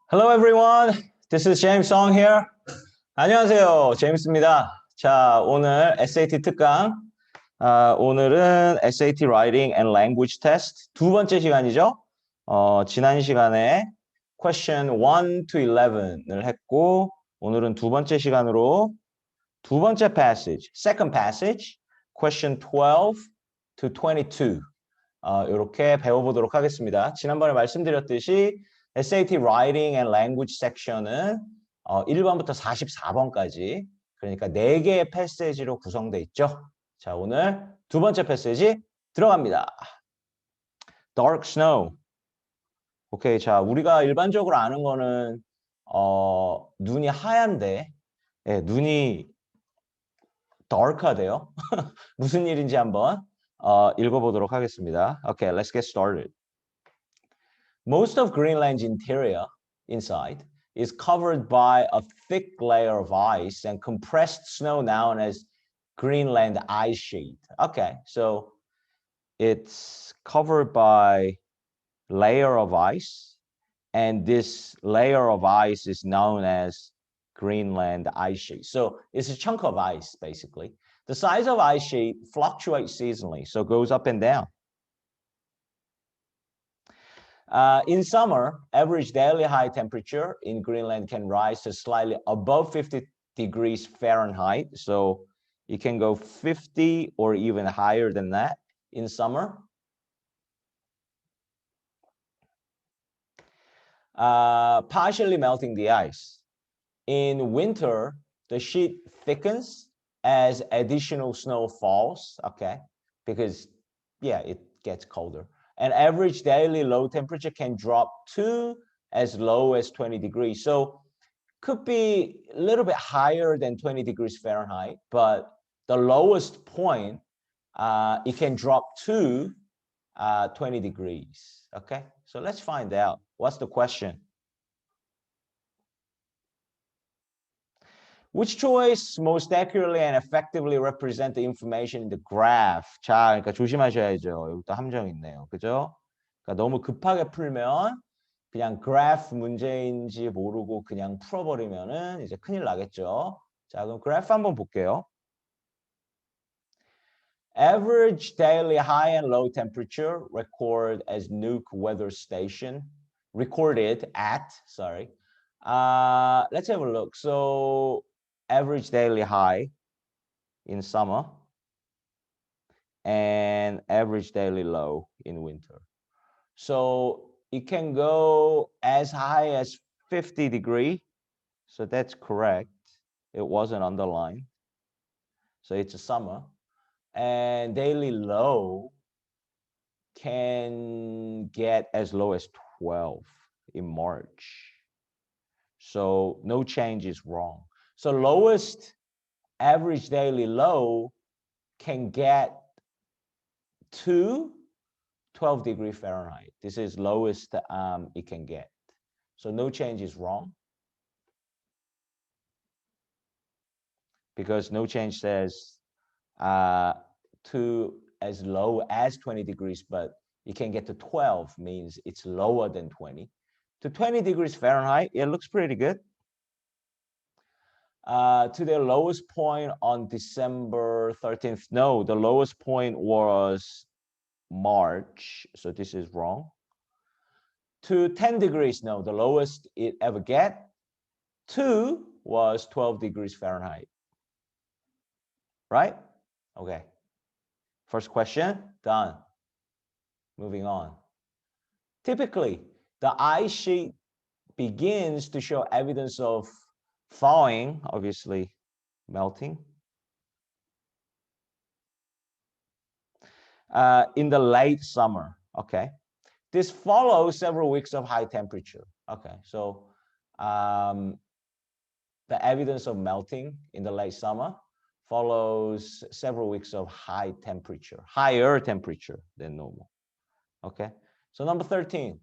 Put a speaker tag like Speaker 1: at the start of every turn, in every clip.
Speaker 1: Hello everyone. This is James Song here. 안녕하세요. 제임스입니다. 자, 오늘 SAT 특강. 오늘은 SAT Writing and Language Test 두 번째 시간이죠. 지난 시간에 Question 1 to 11을 했고 오늘은 두 번째 시간으로 두 번째 passage, second passage, Question 12 to 22 이렇게 배워보도록 하겠습니다. 지난번에 말씀드렸듯이 SAT Writing and Language 섹션은 1번부터 44번까지 그러니까 4개의 패시지로 구성되어 있죠. 자, 오늘 두 번째 패시지 들어갑니다. Dark snow. 오케이, 자, 우리가 일반적으로 아는 거는 눈이 하얀데 눈이 dark하대요. 무슨 일인지 한번 읽어보도록 하겠습니다. Okay, let's get started. Most of Greenland's interior, inside, is covered by a thick layer of ice and compressed snow known as Greenland ice sheet. Okay, so it's covered by layer of ice, and this layer of ice is known as Greenland ice sheet. So it's a chunk of ice, basically. The size of ice sheet fluctuates seasonally, so it goes up and down. In summer, average daily high temperature in Greenland can rise to slightly above 50 degrees Fahrenheit. So it can go 50 or even higher than that in summer. Partially melting the ice. In winter, the sheet thickens as additional snow falls, okay? Because, yeah, it gets colder. And average daily low temperature can drop to as low as 20 degrees. So could be a little bit higher than 20 degrees Fahrenheit, but the lowest point, it can drop to 20 degrees. Okay, so let's find out. What's the question? Which choice most accurately and effectively represent the information in the graph? 자, 그러니까 조심하셔야죠. 여기도 함정 있네요. 그죠? 그러니까 너무 급하게 풀면 그냥 그래프 문제인지 모르고 그냥 풀어버리면은 이제 큰일 나겠죠. 자, 그럼 그래프 한번 볼게요. Average daily high and low temperature recorded at Nuuk weather station. Recorded at, sorry. Let's have a look. So average daily high in summer and average daily low in winter. So it can go as high as 50 degrees. So that's correct. It wasn't underlined. So it's a summer. And daily low can get as low as 12 in March. So no change is wrong. So lowest average daily low can get to 12 degrees Fahrenheit. This is lowest it can get. So no change is wrong. Because no change says to as low as 20 degrees, but it can get to 12 means it's lower than 20. To 20 degrees Fahrenheit, it looks pretty good. To their lowest point on December 13th. No, the lowest point was March, so this is wrong. To 10 degrees, no, the lowest it ever get. 2 was 12 degrees Fahrenheit. Right? Okay. First question, done. Moving on. Typically, the ice sheet begins to show evidence of thawing, obviously melting, in the late summer. Okay, this follows several weeks of high temperature. Okay, so the evidence of melting in the late summer follows several weeks of high temperature, higher temperature than normal. Okay, so number 13.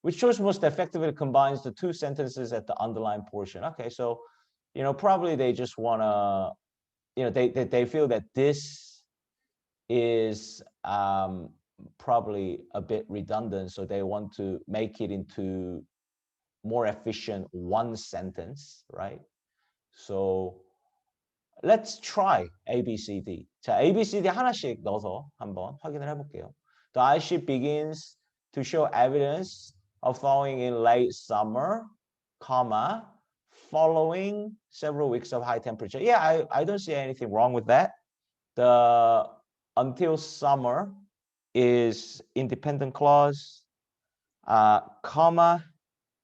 Speaker 1: Which choice most effectively combines the two sentences at the underlined portion? Okay, so, you know, probably they just want to, you know, they feel that this is probably a bit redundant, so they want to make it into more efficient one sentence, right? So let's try A, B, C, D. 자, A, B, C, D 하나씩 넣어서 한번 확인을 해볼게요. The ice sheet begins to show evidence of thawing in late summer, comma, following several weeks of high temperature. Yeah, I don't see anything wrong with that. The until summer is independent clause, comma,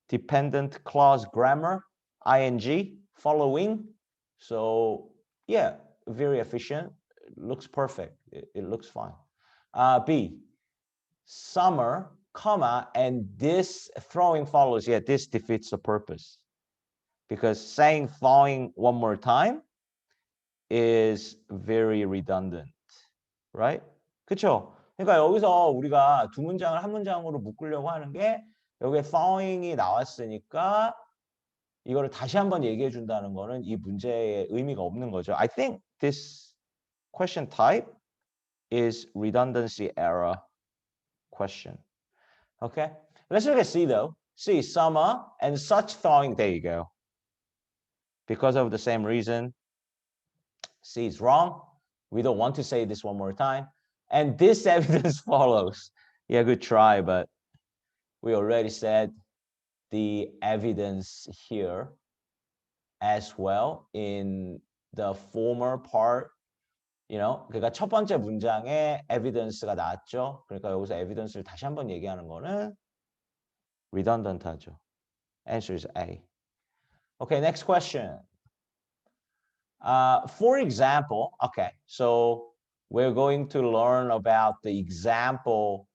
Speaker 1: dependent clause grammar, ing, following. So yeah, very efficient. It looks perfect. It looks fine. B, summer, comma, and this throwing follows. Yeah, this defeats the purpose. Because saying thawing one more time is very redundant, right? 그쵸? 그러니까 여기서 우리가 두 문장을 한 문장으로 묶으려고 하는 게 여기에 thawing이 나왔으니까 이거를 다시 한번 얘기해 준다는 거는 이 문제의 의미가 없는 거죠. I think this question type is redundancy error question. Okay? Let's look at C though. C, summer and such thawing. There you go. Because of the same reason, C is wrong. We don't want to say this one more time. And this evidence follows. Yeah, good try, but we already said the evidence here as well in the former part. You know, 그러니까 첫 번째 문장에 evidence가 나왔죠. 그러니까 여기서 evidence를 다시 한번 얘기하는 거는 redundant하죠. Answer is A. Okay, next question. For example, okay, so we're going to learn about the example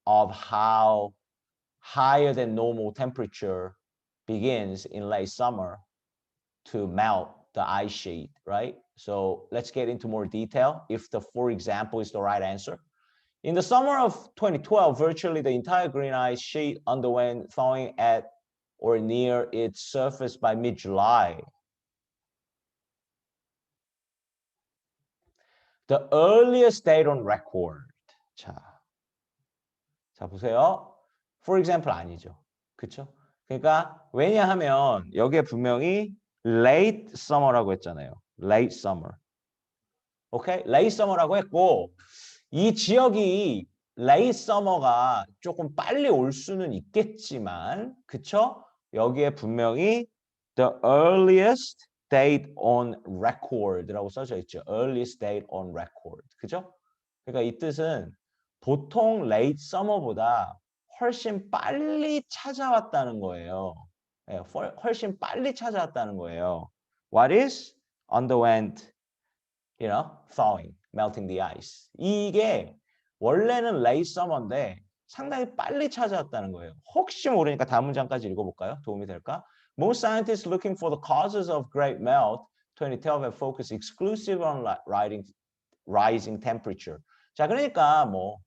Speaker 1: of how higher than normal temperature begins in late summer to melt the ice sheet, right? So let's get into more detail if the for example is the right answer. In the summer of 2012, virtually the entire green ice sheet underwent thawing at or near its surface by mid-July. The earliest date on record. 자 보세요. For example 아니죠. 그렇죠? 그러니까 왜냐하면 여기에 분명히 late summer라고 했잖아요. late summer. 오케이? late summer라고 했고 이 지역이 late summer가 조금 빨리 올 수는 있겠지만 그렇죠? 여기에 분명히 the earliest date on record라고 써져 있죠. earliest date on record. 그죠? 그러니까 이 뜻은 보통 late summer보다 훨씬 빨리 찾아왔다는 거예요. 네, 훨씬 빨리 찾아왔다는 거예요. What is underwent, you know, thawing, melting the ice. 이게 원래는 late summer인데 상당히 빨리 찾아왔다는 거예요. 혹시 모르니까 다음 문장까지 읽어볼까요? 도움이 될까? Most scientists looking for the causes of great melt 2012 have focused exclusively on rising temperature. 자, 그러니까 뭐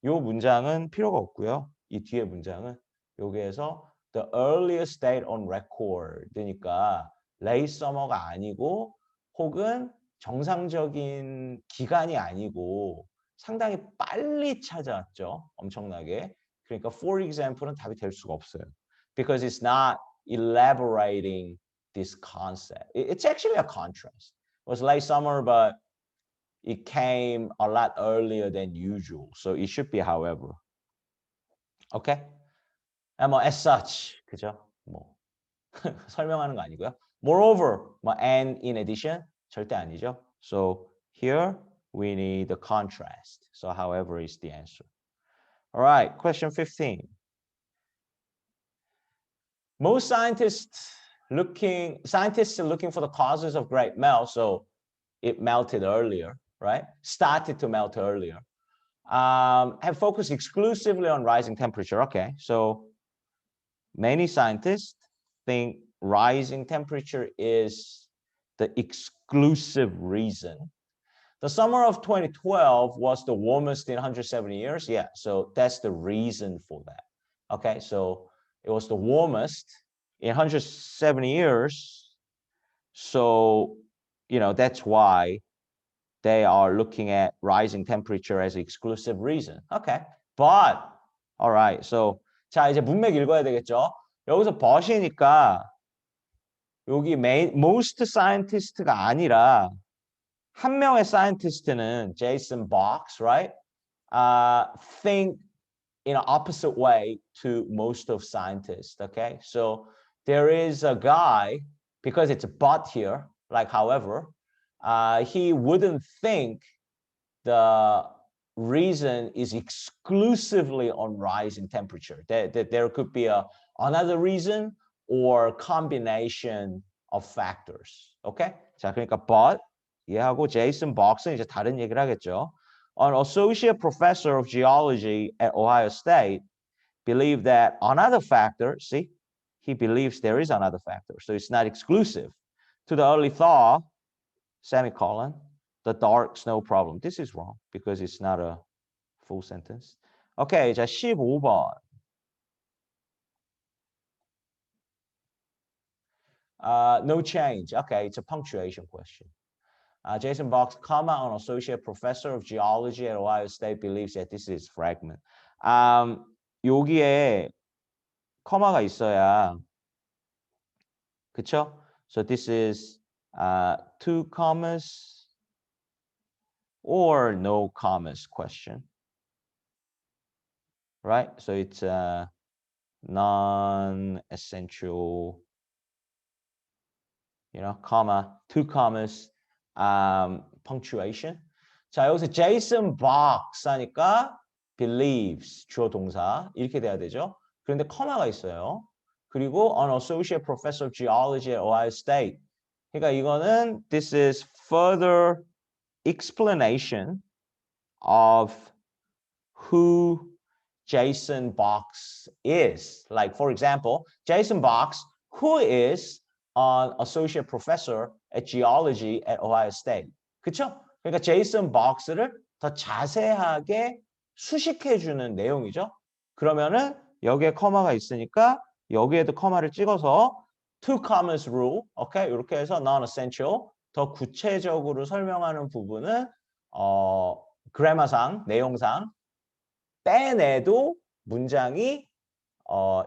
Speaker 1: 요 문장은 필요가 없고요. 이 뒤에 문장은 여기에서 the earliest date on record니까 late summer가 아니고 혹은 정상적인 기간이 아니고 상당히 빨리 찾아왔죠. 엄청나게. 그러니까 for example은 답이 될 수가 없어요. Because it's not elaborating this concept. It's actually a contrast. It was late summer, but it came a lot earlier than usual. So it should be however. Okay? 뭐 as such, 그죠? 뭐 설명하는 거 아니고요. Moreover, 뭐 and in addition 절대 아니죠. So here we need the contrast. So however is the answer. All right, question 15. Most scientists looking for the causes of great melt, so it melted earlier, right? Started to melt earlier. Have focused exclusively on rising temperature. Okay, so many scientists think rising temperature is the exclusive reason. The summer of 2012 was the warmest in 170 years. Yeah, so that's the reason for that. Okay, so it was the warmest in 170 years. So, you know, that's why they are looking at rising temperature as an exclusive reason. Okay, but, all right, so 자, 이제 문맥 읽어야 되겠죠? 여기서 but이니까 여기 most scientist가 아니라 한 명의 scientist는 Jason Box, right? Think in an opposite way to most of scientists, okay? So there is a guy, because it's a but here, like however, he wouldn't think the reason is exclusively on rise in temperature. There could be another reason or combination of factors, okay? 자, 그러니까 but 얘하고 Jason Box은 이제 다른 얘기를 하겠죠. An associate professor of geology at Ohio State believed that another factor, see, he believes there is another factor, so it's not exclusive to the early thaw, semicolon, the dark snow problem. This is wrong because it's not a full sentence. Okay, 자 15번. No change. Okay, it's a punctuation question. Jason Box, comma, an associate professor of geology at Ohio State believes that this is fragment. 여기에 커마가 있어야, 그쵸? So this is two commas or no commas question, right? So it's a non-essential, you know, comma, two commas, punctuation. 자, 여기서 Jason Box 하니까 believes, 주어 동사 이렇게 돼야 되죠. 그런데 커마가 있어요. 그리고 an associate professor of geology at Ohio State. 그러니까 이거는 this is further explanation of who Jason Box is. Like, for example, Jason Box, who is an associate professor at geology at Ohio State. 그쵸? 그러니까 제이슨 박스를 더 자세하게 수식해주는 내용이죠. 그러면은 여기에 커마가 있으니까 여기에도 커마를 찍어서 two commas rule, 오케이? 이렇게 해서 non-essential, 더 구체적으로 설명하는 부분은 그래머상, 내용상 빼내도 문장이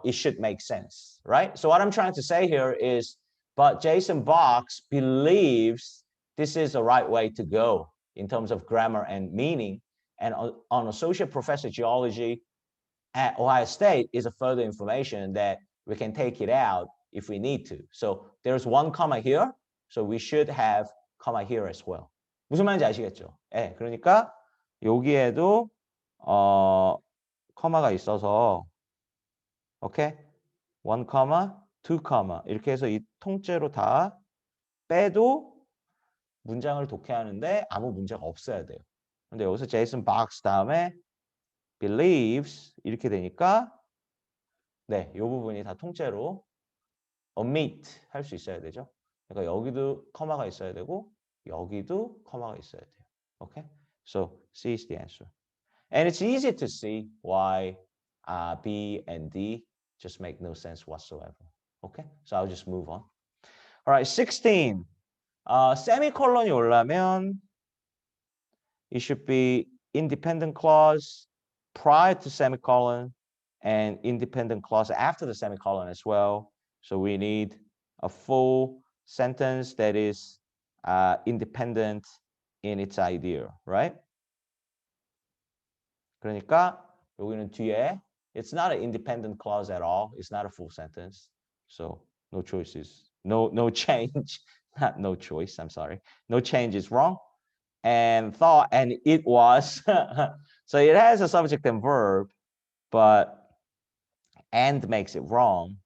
Speaker 1: it should make sense, right? So what I'm trying to say here is, but Jason Box believes this is the right way to go in terms of grammar and meaning, and on associate professor of geology at Ohio State is a further information that we can take it out if we need to. So there's one comma here, so we should have comma here as well. 무슨 말인지 아시겠죠? 예, 그러니까 여기에도 커마가 있어서 오케이? one comma, two comma 이렇게 해서 이 통째로 다 빼도 문장을 독해하는데 아무 문제가 없어야 돼요. 근데 여기서 Jason Box 다음에 believes 이렇게 되니까 네, 이 부분이 다 통째로 omit 할 수 있어야 되죠. 그러니까 여기도 커마가 있어야 되고 여기도 커마가 있어야 돼요. Okay? So C is the answer. And it's easy to see why B and D just make no sense whatsoever. Okay? So I'll just move on. All right, 16. 세미콜론이 올라면 it should be independent clause prior to semicolon and independent clause after the semicolon as well. So we need a full sentence that is independent in its idea, right? 그러니까 여기는 뒤에 it's not an independent clause at all. It's not a full sentence. So no choices. No change. Not no choice, I'm sorry. No change is wrong. And thought and it was. So it has a subject and verb, but and makes it wrong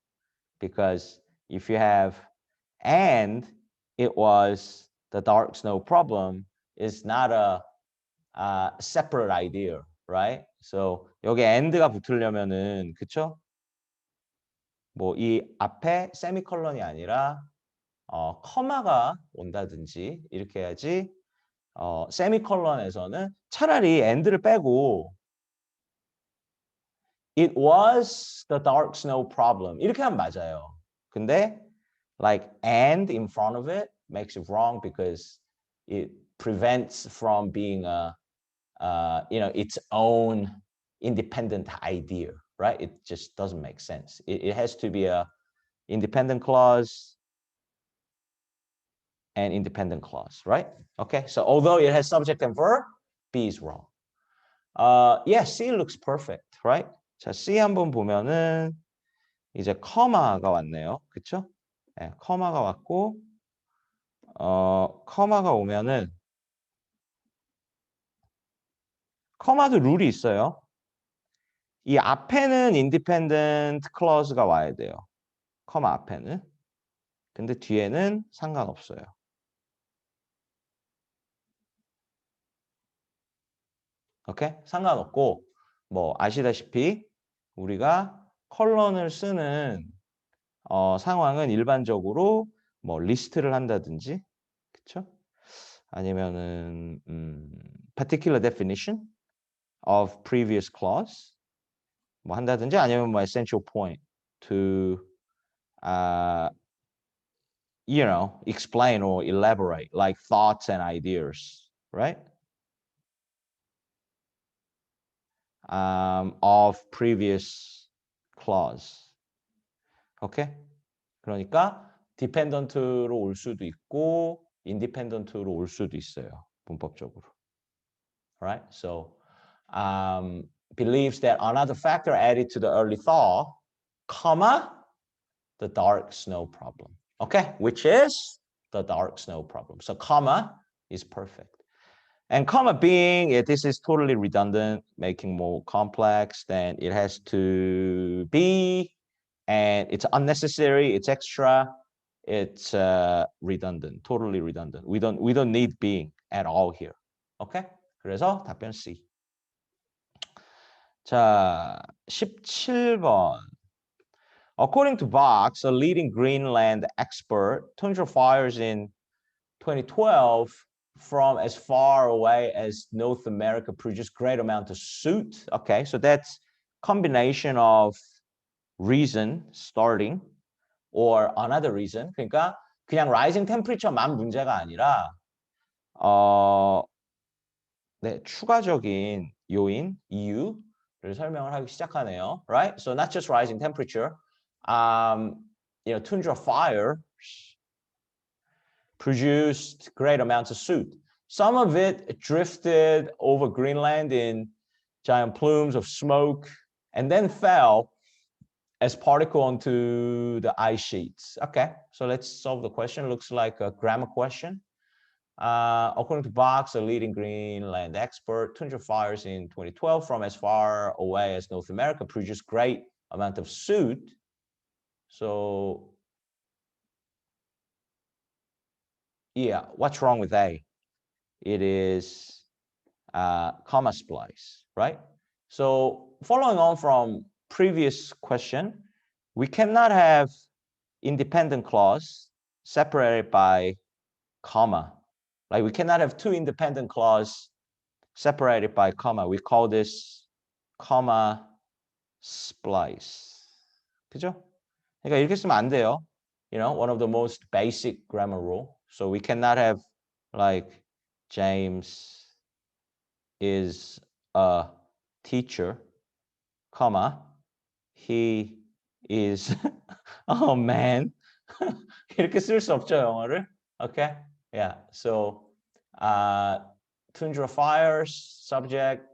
Speaker 1: because if you have and it was the dark snow problem is not a separate idea, right? So 여기 and가 붙으려면은 그쵸? 뭐 이 앞에 세미콜론이 아니라 커마가 온다든지 이렇게 해야지 세미콜론에서는 차라리 and를 빼고 it was the dark snow problem 이렇게 하면 맞아요. 근데 like and in front of it makes it wrong because it prevents from being a you know its own independent idea. right? It just doesn't make sense. It has to be a independent clause and independent clause, right? Okay, so although it has subject and verb, B is wrong. Yeah, C looks perfect, right? 자, C 한번 보면은 이제 커마가 왔네요. 그쵸? 네, 커마가 왔고, 커마가 오면은, 커마도 룰이 있어요. 이 앞에는 independent clause가 와야 돼요. 커마 앞에는. 근데 뒤에는 상관없어요. 오케이? 상관없고, 뭐, 아시다시피, 우리가 컬런을 쓰는 상황은 일반적으로 뭐 리스트를 한다든지, 그쵸? 아니면은 particular definition of previous clause 뭐 한다든지 아니면 뭐 essential point to you know, explain or elaborate like thoughts and ideas, right? Of previous clause. 오케이? 그러니까 dependent로 올 수도 있고 independent로 올 수도 있어요. 문법적으로. Right? So believes that another factor added to the early thaw, comma, the dark snow problem. Okay? Which is the dark snow problem. So comma is perfect. And comma being, this is totally redundant, making more complex, then it has to be, and it's unnecessary, it's extra, it's redundant, totally redundant. We don't need being at all here. Okay? 그래서 답변 C. 자, 17번. According to Box, a leading Greenland expert, tundra fires in 2012 from as far away as North America produce great amount of soot. Okay, so that's combination of reason starting or another reason. 그러니까 그냥 rising temperature만 문제가 아니라 네, 추가적인 요인, 이유를 설명을 하기 시작하네요. Right? So not just rising temperature. You know, tundra fires produced great amounts of soot. Some of it drifted over Greenland in giant plumes of smoke and then fell as particle onto the ice sheets. Okay, so let's solve the question. Looks like a grammar question. According to Box, a leading Greenland expert, tundra fires in 2012 from as far away as North America produced great amount of soot. So yeah, what's wrong with A? It is comma splice, right? So following on from previous question, we cannot have independent clause separated by comma. Like we cannot have two independent clause separated by comma. We call this comma splice. 그죠? 그러니까 이렇게 쓰면 안 돼요. You know, one of the most basic grammar rule. So we cannot have like James is a teacher, comma, he is a man. 이렇게 쓸 수 없죠, 영어를. Okay? Yeah. So tundra fires, subject,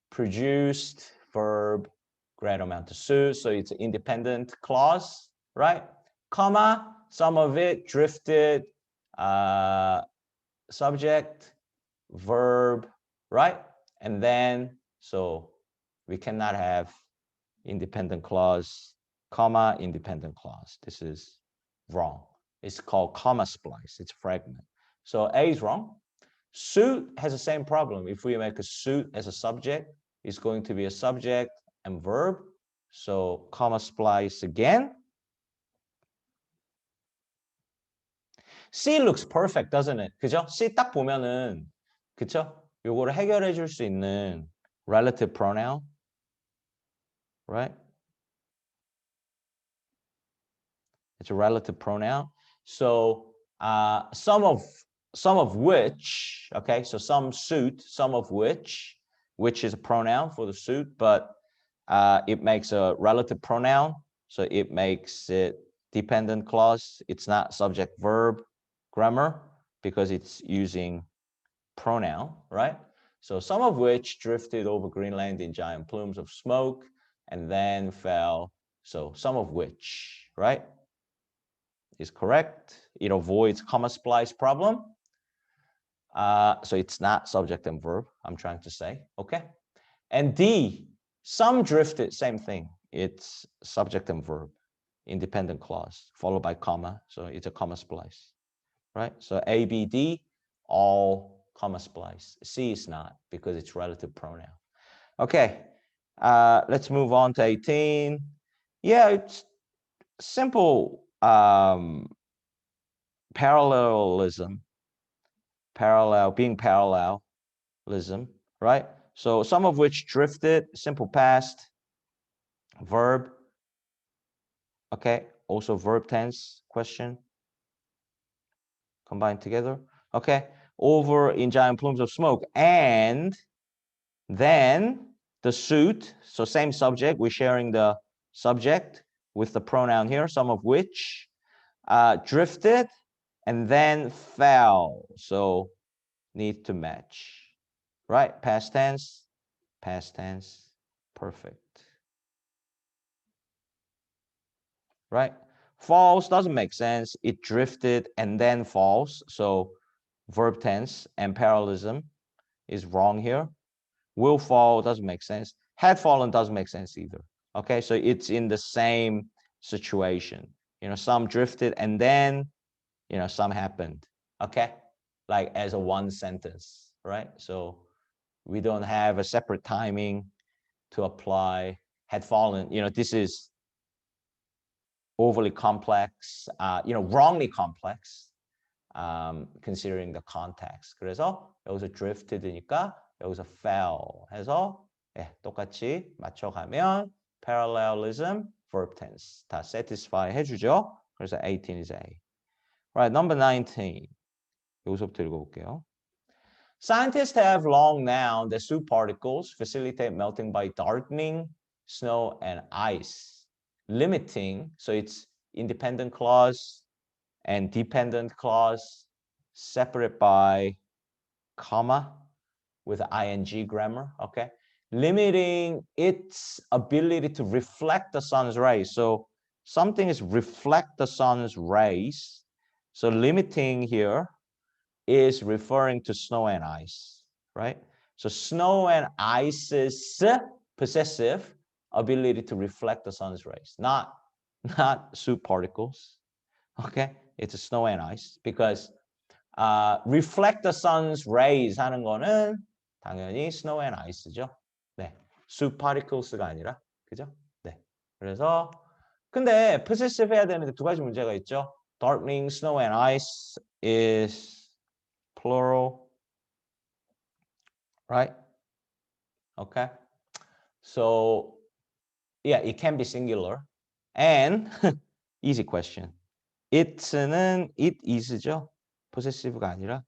Speaker 1: produced, verb, great amount of soot. So it's an independent clause, right? Comma, some of it drifted, subject, verb, right? And then, so we cannot have independent clause, comma, independent clause. This is wrong. It's called comma splice. It's fragment. So A is wrong. Suit has the same problem. If we make a suit as a subject, it's going to be a subject and verb. So comma splice again. C looks perfect, doesn't it? 그죠? C 딱 보면은, 그쵸? 요거를 해결해 줄 수 있는 relative pronoun, right? It's a relative pronoun. So some of which, okay, so some suit, some of which is a pronoun for the suit, but it makes a relative pronoun, so it makes it dependent clause. It's not subject verb grammar because it's using pronoun, right? So some of which drifted over Greenland in giant plumes of smoke and then fell. So some of which, right, is correct. It avoids comma splice problem. So it's not subject and verb, I'm trying to say, okay? And D, some drifted, same thing. It's subject and verb, independent clause, followed by comma. So it's a comma splice, right? So A, B, D, all comma splice. C is not because it's relative pronoun. Okay, let's move on to 18. Yeah, it's simple parallelism, being parallelism, right? So some of which drifted, simple past, verb, okay, also verb tense question, combined together, okay, over in giant plumes of smoke, and then the suit, so same subject, we're sharing the subject with the pronoun here, some of which drifted and then fell, so need to match, right? Past tense, perfect, right? Falls doesn't make sense. It drifted and then falls, so verb tense and parallelism is wrong here. Will fall doesn't make sense. Had fallen doesn't make sense either. Okay, so it's in the same situation. You know, some drifted and then, you know, some happened. Okay, like as a one sentence, right? So we don't have a separate timing to apply. Had fallen, you know, this is overly complex, you know, wrongly complex, considering the context. 그래서 여기서 drifted니까 여기서 fell 해서 예, 똑같이 맞춰가면 parallelism, verb tense 다 satisfy 해주죠. 그래서 18 is A. Right, number 19. 여기서부터 읽어볼게요. Scientists have long known that soup particles facilitate melting by darkening snow and ice, limiting, so it's independent clause and dependent clause separate by comma with ing grammar, okay? Limiting its ability to reflect the sun's rays. So something is reflect the sun's rays. So limiting here is referring to snow and ice, right? So snow and ice's possessive ability to reflect the sun's rays, not soup particles, okay? It's a snow and ice because reflect the sun's rays 하는 거는 당연히 snow and ice죠. 네, soup particles가 아니라, 그죠? 네, 그래서 근데 possessive 해야 되는데 두 가지 문제가 있죠. Darkening snow and ice is plural, right? Okay, so yeah, it can be singular, and easy question. It는 it is죠. possessive가 아니라,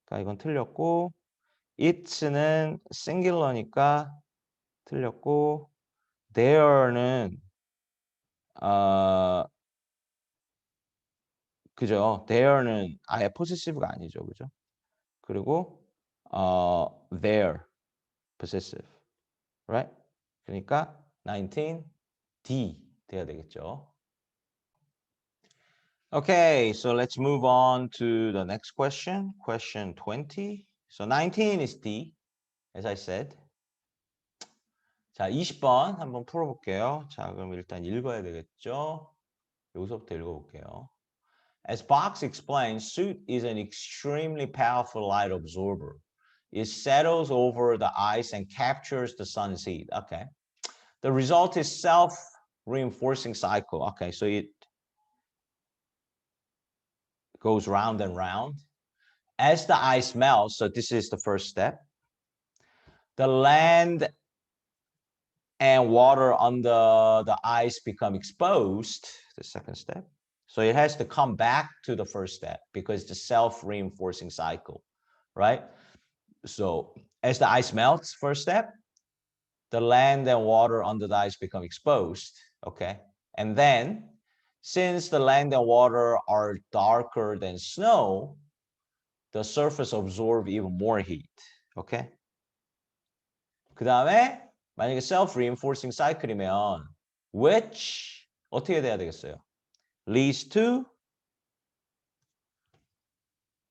Speaker 1: 그러니까 이건 틀렸고, it는 singular니까 틀렸고, there는 그죠? there는 아예 possessive가 아니죠, 그죠? 그리고 there possessive, right? 그러니까 19 D 돼야 되겠죠. Okay, so let's move on to the next question, question 20. So 19 is D, as I said. 자, 20번 한번 풀어볼게요. 자, 그럼 일단 읽어야 되겠죠? 여기서부터 읽어볼게요. As Box explains, soot is an extremely powerful light absorber. It settles over the ice and captures the sun's heat. Okay. The result is self-reinforcing cycle. Okay, so it goes round and round. As the ice melts, so this is the first step, the land and water under the ice become exposed, the second step. So it has to come back to the first step because it's a self-reinforcing cycle, right? So as the ice melts, first step, the land and water under the ice become exposed. Okay. And then, since the land and water are darker than snow, the surface absorb even more heat. Okay. 그 다음에 만약에 self-reinforcing cycle이면 which 어떻게 돼야 되겠어요? leads to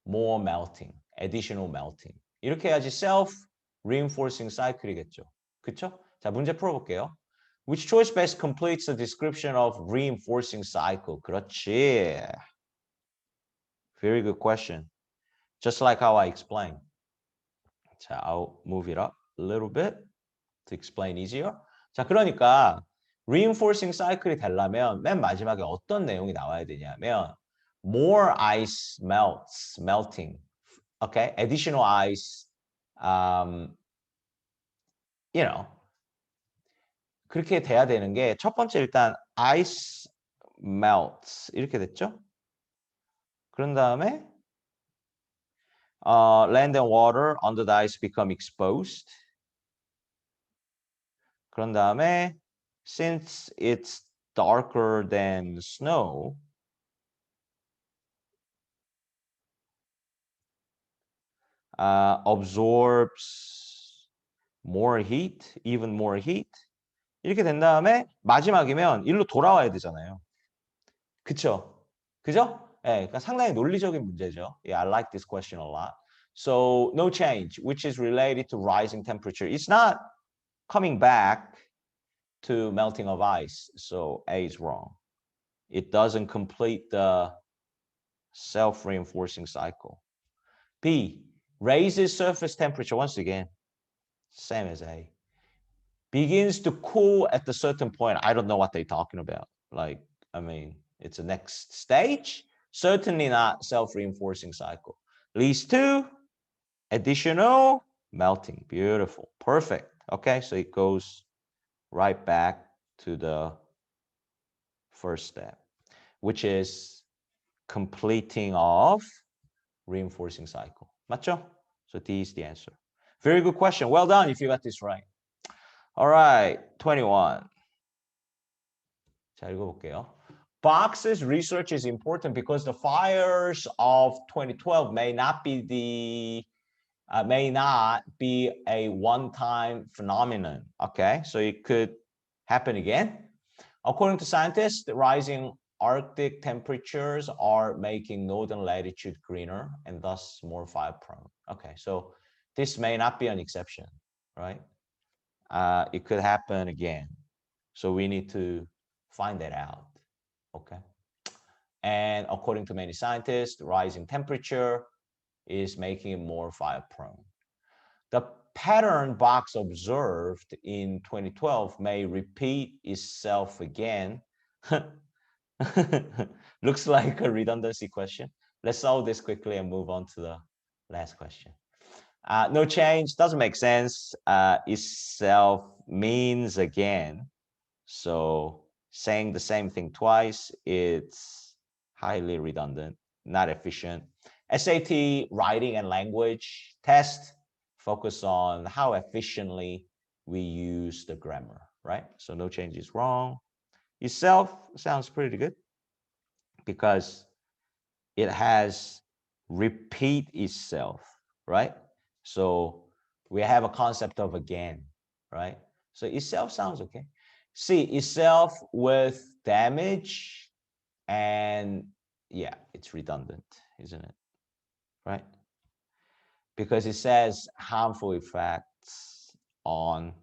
Speaker 1: more melting, additional melting. 이렇게 해야지 self-reinforcing cycle이겠죠. 그쵸? 자, 문제 풀어볼게요. Which choice best completes the description of reinforcing cycle? 그렇지. Very good question. Just like how I explained. 자, I'll move it up a little bit to explain easier. 자, 그러니까 reinforcing cycle이 되려면 맨 마지막에 어떤 내용이 나와야 되냐면 more ice melting. Okay? Additional ice, you know. 그렇게 돼야 되는 게 첫 번째 일단 ice melts 이렇게 됐죠? 그런 다음에 land and water under the ice become exposed. 그런 다음에 since it's darker than snow, absorbs more heat, even more heat. 이렇게 된 다음에 마지막이면 일로 돌아와야 되잖아요. 그쵸? 그죠? 네, 그러니까 상당히 논리적인 문제죠. Yeah, I like this question a lot. So no change, which is related to rising temperature. It's not coming back to melting of ice. So A is wrong. It doesn't complete the self-reinforcing cycle. B, raises surface temperature. Once again, same as A. Begins to cool at a certain point. I don't know what they're talking about. Like, I mean, it's a next stage. Certainly not self-reinforcing cycle. Leads to additional melting. Beautiful. Perfect. Okay, so it goes right back to the first step, which is completing of reinforcing cycle. 맞죠? So D is the answer. Very good question. Well done if you got this right. All right, 21. 자, 읽어볼게요. Box's research is important because the fires of 2012 may not be a one-time phenomenon. Okay, so it could happen again. According to scientists, the rising Arctic temperatures are making northern latitude greener and thus more fire prone. Okay, so this may not be an exception, right? It could happen again. So we need to find that out. Okay. And according to many scientists, the rising temperature is making it more fire prone. The pattern box observed in 2012 may repeat itself again. Looks like a redundancy question. Let's solve this quickly and move on to the last question. No change, doesn't make sense. Itself means again. So saying the same thing twice, it's highly redundant, not efficient. SAT writing and language test focus on how efficiently we use the grammar, right? So no change is wrong. Itself sounds pretty good because it has repeat itself, right? So we have a concept of again, right? So itself sounds okay. See, itself with damage and yeah, it's redundant, isn't it? Right? Because it says harmful effects on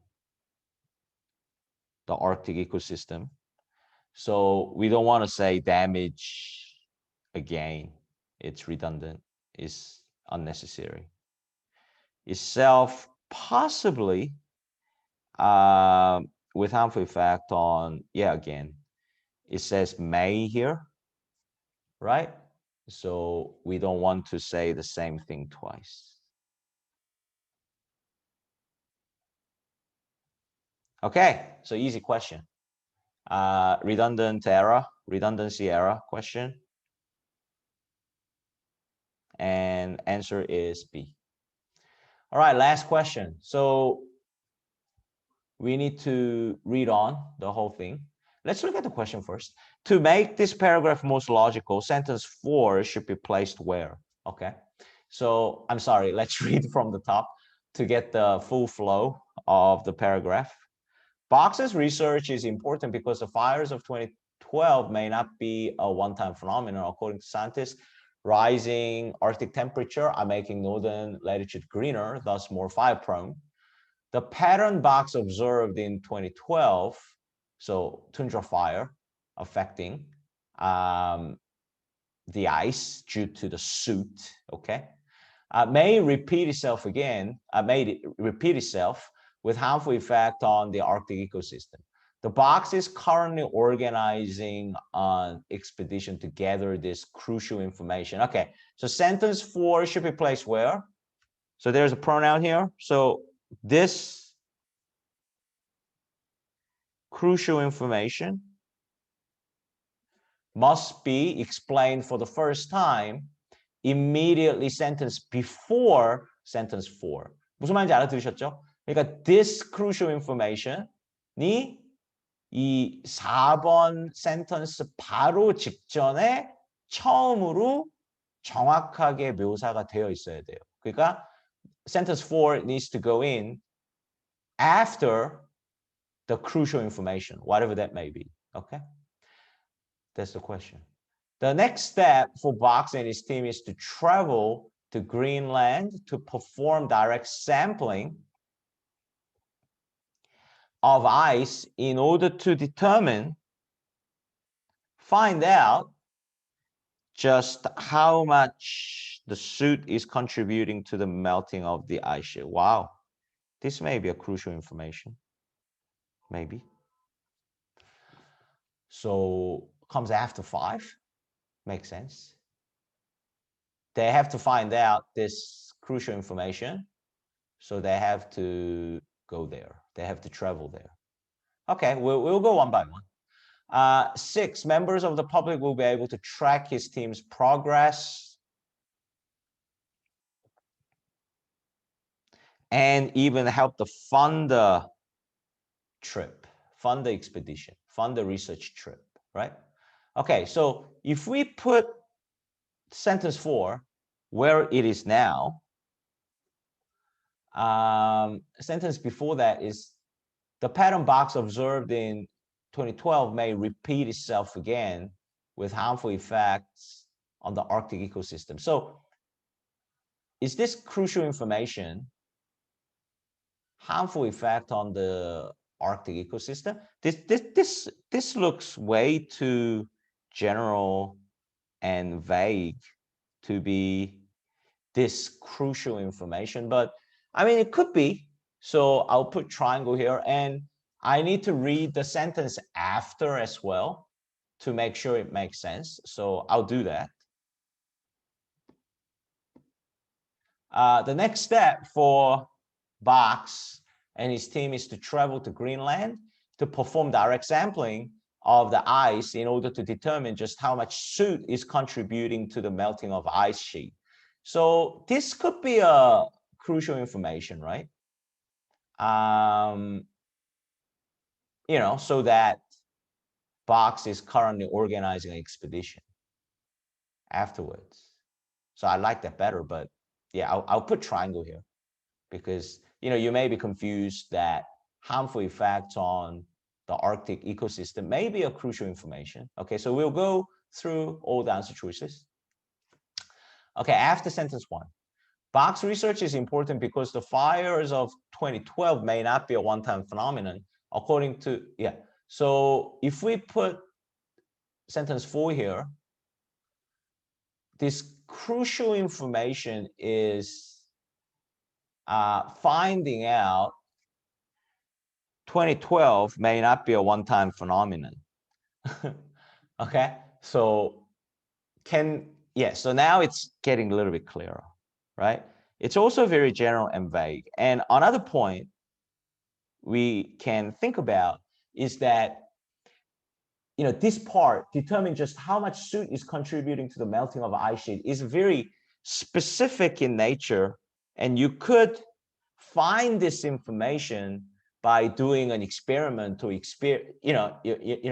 Speaker 1: the Arctic ecosystem. So we don't want to say damage again. It's redundant, it's unnecessary. Itself possibly with harmful effect on, yeah, again, it says may here, right? So we don't want to say the same thing twice. Okay, so easy question. Redundancy error question. And answer is B. All right, last question. So we need to read on the whole thing. Let's look at the question first. To make this paragraph most logical, sentence 4 should be placed where? Okay, so I'm sorry, let's read from the top to get the full flow of the paragraph. Box's research is important because the fires of 2012 may not be a one-time phenomenon. According to scientists, rising Arctic temperature are making northern latitude greener, thus more fire-prone. The pattern box observed in 2012, so tundra fire affecting the ice due to the soot, okay, may repeat itself with harmful effect on the Arctic ecosystem. The box is currently organizing an expedition to gather this crucial information. Okay, so sentence 4 should be placed where? So there's a pronoun here. So this crucial information must be explained for the first time immediately sentence before sentence 4. 무슨 말인지 알아들으셨죠? 그러니까 this crucial information이 이 4번 센텐스 바로 직전에 처음으로 정확하게 묘사가 되어 있어야 돼요. 그러니까 sentence 4 needs to go in after the crucial information, whatever that may be. Okay? That's the question. The next step for Box and his team is to travel to Greenland to perform direct sampling of ice in order to find out just how much the soot is contributing to the melting of the ice sheet. Wow, this may be a crucial information, maybe. So comes after 5, makes sense. They have to find out this crucial information, so they have to go there. They have to travel there. Okay, we'll go one by one. 6, members of the public will be able to track his team's progress and even help to fund the trip, fund the expedition, fund the research trip, right? Okay, so if we put sentence 4 where it is now, sentence before that is the pattern box observed in 2012 may repeat itself again with harmful effects on the Arctic ecosystem. So is this crucial information harmful effect on the Arctic ecosystem? This looks way too general and vague to be this crucial information, but I mean, it could be. So I'll put triangle here, and I need to read the sentence after as well to make sure it makes sense. So I'll do that. The next step for Box and his team is to travel to Greenland to perform direct sampling of the ice in order to determine just how much soot is contributing to the melting of ice sheet. So this could be a crucial information, right? You know, so that Box is currently organizing an expedition afterwards. So I like that better, but yeah, I'll put triangle here because, you know, you may be confused that harmful effects on the Arctic ecosystem may be a crucial information. Okay, so we'll go through all the answer choices. Okay, after sentence 1. Box research is important because the fires of 2012 may not be a one-time phenomenon, according to, yeah. So if we put sentence 4 here, this crucial information is finding out 2012 may not be a one-time phenomenon. Okay, so so now it's getting a little bit clearer, right? It's also very general and vague. And another point we can think about is that, you know, this part, determine just how much soot is contributing to the melting of ice sheet, is very specific in nature. And you could find this information by doing an experiment to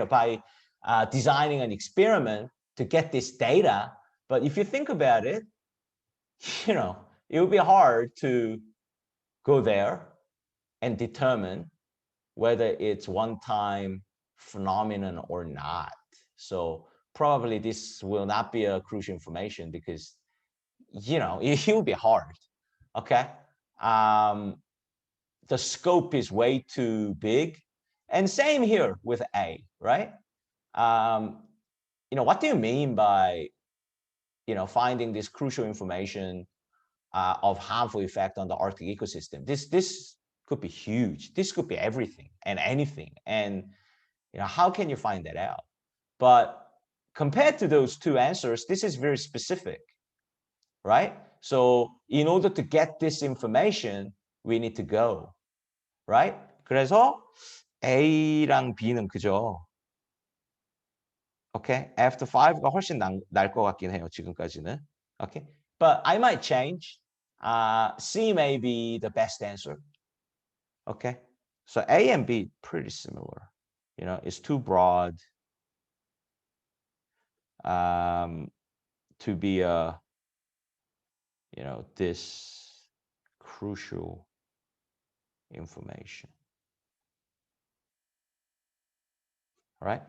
Speaker 1: by designing an experiment to get this data. But if you think about it, it would be hard to go there and determine whether it's one-time phenomenon or not. So probably this will not be a crucial information because, it will be hard, okay? The scope is way too big. And same here with A, right? What do you mean by, finding this crucial information of harmful effect on the Arctic ecosystem? This could be huge. This could be everything and anything. And how can you find that out? But compared to those two answers, this is very specific, right? So in order to get this information, we need to go, right? 그래서 A랑 B는 그죠? Okay, after 5가 훨씬 날 것 같긴 해요, 지금까지는. Okay, but I might change. C may be the best answer. Okay, so A and B pretty similar. It's too broad to be a, this crucial information. All right?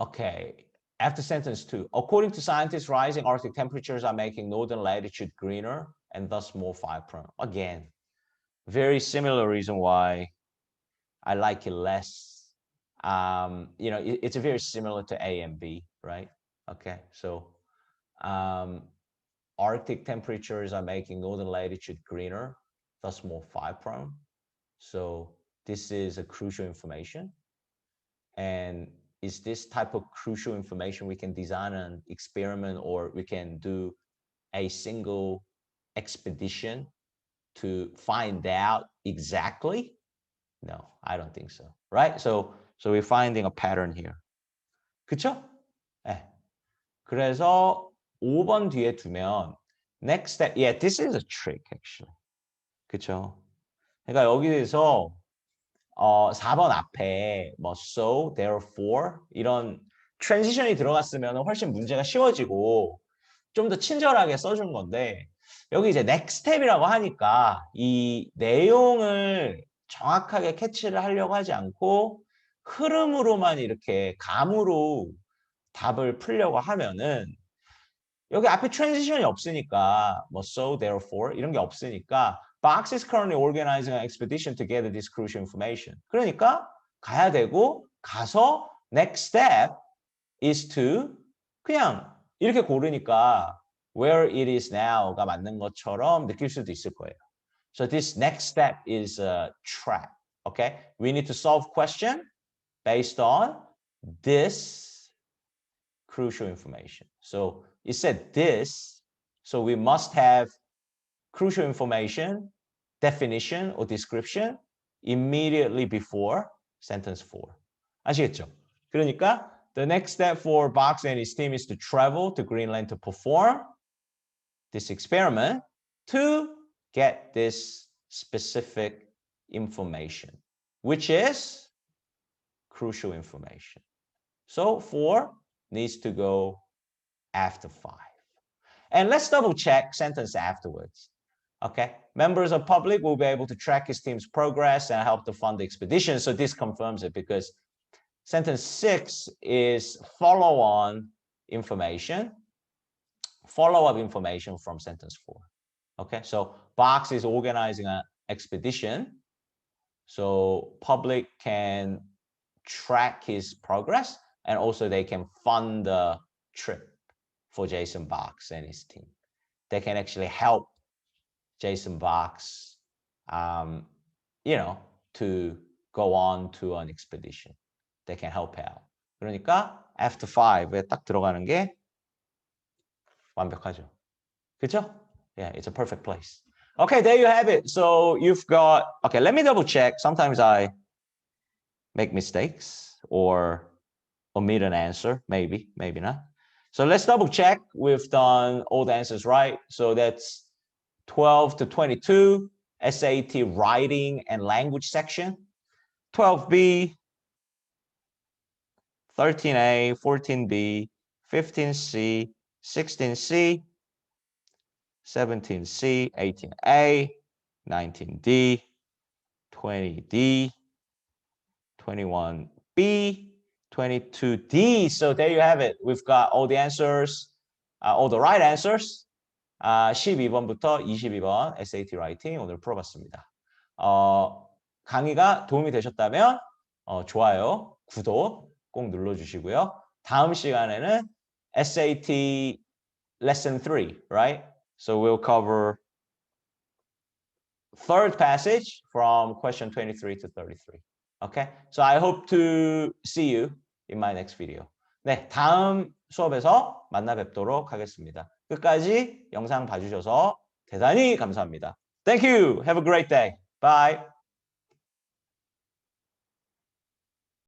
Speaker 1: Okay, after sentence 2, according to scientists, rising Arctic temperatures are making northern latitude greener and thus more fire prone. Again, very similar reason why I like it less. It's very similar to A and B, right? Okay, so Arctic temperatures are making northern latitude greener, thus more fire prone. So this is a crucial information. And is this type of crucial information we can design an experiment, or we can do a single expedition to find out exactly? No, I don't think so, right? So we're finding a pattern here. 그쵸? 네. 그래서 5번 뒤에 두면 next step, yeah, this is a trick actually. 그쵸? 그러니까 여기에서 4번 앞에 뭐 so, therefore 이런 트랜지션이 들어갔으면 훨씬 문제가 쉬워지고 좀 더 친절하게 써준 건데, 여기 이제 next step이라고 하니까 이 내용을 정확하게 캐치를 하려고 하지 않고 흐름으로만 이렇게 감으로 답을 풀려고 하면은, 여기 앞에 트랜지션이 없으니까 뭐 so, therefore 이런 게 없으니까 Box is currently organizing an expedition to gather this crucial information. 그러니까 가야 되고, 가서 next step is to 그냥 이렇게 고르니까 where it is now가 맞는 것처럼 느낄 수도 있을 거예요. So this next step is a trap. Okay, we need to solve question based on this crucial information. So it said this, so we must have crucial information, definition or description immediately before sentence 4. 아시겠죠? 그러니까 the next step for Box and his team is to travel to Greenland to perform this experiment to get this specific information, which is crucial information. So 4 needs to go after 5. And let's double check sentence afterwards. Okay, members of public will be able to track his team's progress and help to fund the expedition. So this confirms it, because sentence 6 is follow-on information, follow-up information from sentence 4. Okay, so Box is organizing an expedition, so public can track his progress, and also they can fund the trip for Jason Box and his team. They can actually help Jason Box, to go on to an expedition. They can help out. 그러니까 after 5에 딱 들어가는 게 완벽하죠. 그렇죠? Yeah, it's a perfect place. Okay, there you have it. So you've got, okay, let me double check. Sometimes I make mistakes or omit an answer, maybe not. So let's double check. We've done all the answers right. So that's 12 to 22 SAT Writing and Language section. 12B, 13A, 14B, 15C, 16C, 17C, 18A, 19D, 20D, 21B, 22D. So there you have it. We've got all the answers, all the right answers. 12번부터 22번 SAT Writing 오늘 풀어봤습니다. 강의가 도움이 되셨다면 좋아요, 구독 꼭 눌러주시고요. 다음 시간에는 SAT Lesson 3, right? So we'll cover third passage from question 23 to 33. Okay? So I hope to see you in my next video. 네, 다음 수업에서 만나 뵙도록 하겠습니다. 끝까지 영상 봐주셔서 대단히 감사합니다. Thank you. Have a great day. Bye.